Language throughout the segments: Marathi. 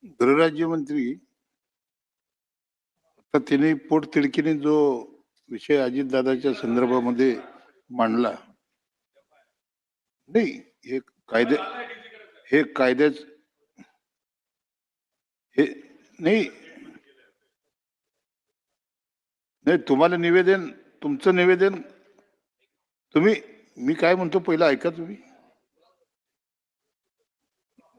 गृहराज्यमंत्री तर तिने पोटतिडकीने जो विषय अजितदादाच्या संदर्भामध्ये मांडला, नाही हे कायद्याच हे नाही नाही तुम्हाला निवेदन, तुमचं निवेदन तुम्ही, मी काय म्हणतो पहिलं ऐका तुम्ही.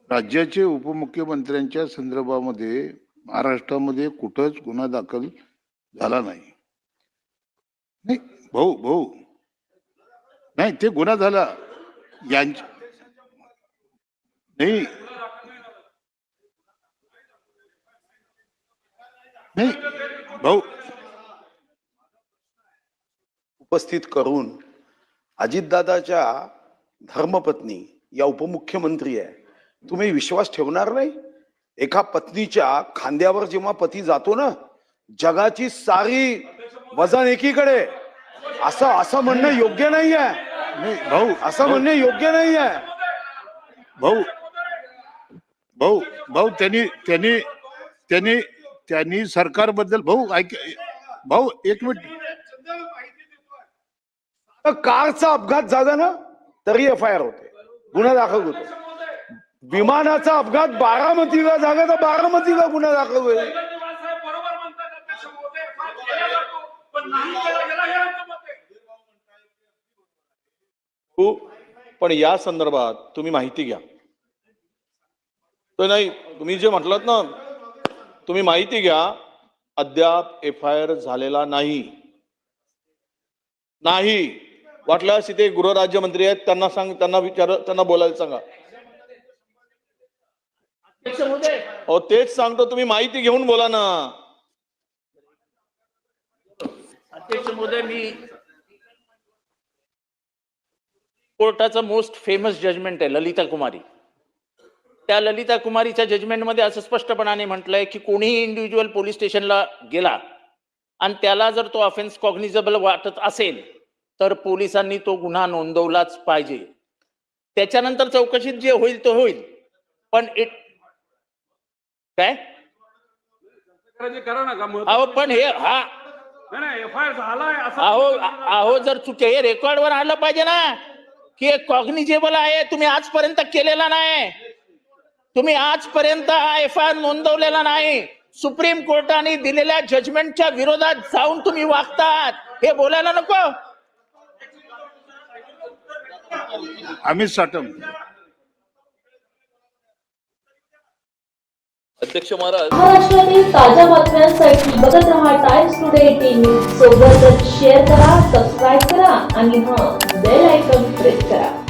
राज्याचे उपमुख्यमंत्र्यांच्या संदर्भामध्ये महाराष्ट्रामध्ये कुठंच गुन्हा दाखल झाला नाही. नाही भाऊ भाऊ नाही, ते गुन्हा झाला यांच्या नाही नाही भाऊ उपस्थित करून अजितदादाच्या धर्मपत्नी या उपमुख्यमंत्री आहे, तुम्ही विश्वास ठेवणार नाही? एका पत्नीच्या खांद्यावर जेव्हा पती जातो ना, जगाची सारी वजन एकीकडे, असं म्हणणं योग्य नाही आहे. नाही भाऊ, असं म्हणणं योग्य नाही आहे. भाऊ भाऊ भाऊ त्यांनी त्यांनी त्यांनी त्यांनी सरकारबद्दल, भाऊ ऐक भाऊ एक मिनिट. कारचा अपघात झाला ना तरी FIR होते, गुन्हा दाखल होतो. विमानाचा अपघात बारामतीला झाला तर बारामतीला गुन्हा दाखल होईल. पण या संदर्भात तुम्ही माहिती घ्या. तो नाही, तुम्ही जे म्हटलात ना, तुम्ही माहिती घ्या. अद्याप FIR झालेला नाही. वाटल्यास इथे गृहराज्यमंत्री आहेत, त्यांना सांग, त्यांना विचार, त्यांना बोलायला सांगा. हो तेच सांगतो, तुम्ही माहिती घेऊन बोला ना. अध्यक्ष महोदय, मी कोर्टाचं मोस्ट फेमस जजमेंट आहे ललिता कुमारी. त्या ललिता कुमारीच्या जजमेंटमध्ये असं स्पष्टपणाने म्हटलंय की कोणीही इंडिव्हिज्युअल पोलीस स्टेशनला गेला आणि त्याला जर तो ऑफेन्स कॉग्निझेबल वाटत असेल तर पोलिसांनी तो गुन्हा नोंदवलाच पाहिजे. त्याच्यानंतर चौकशीत जे होईल ते होईल, पण काय अहो पण हे अहो जर चुके हे रेकॉर्डवर आणलं पाहिजे ना की कॉग्निजेबल आहे, तुम्ही आजपर्यंत केलेला नाही. तुम्ही आजपर्यंत हा FIR नोंदवलेला नाही. सुप्रीम कोर्टाने दिलेल्या जजमेंटच्या विरोधात जाऊन तुम्ही वागतात, हे बोलायला नको. अमित साटम. अध्यक्ष महाराज, महाराष्ट्रातील ताज्या बातम्यांसाठी बघत रहा टाइम्स टुडे TV. सोबतच शेअर करा, सबस्क्राईब करा आणि बेल आयकॉन प्रेस करा.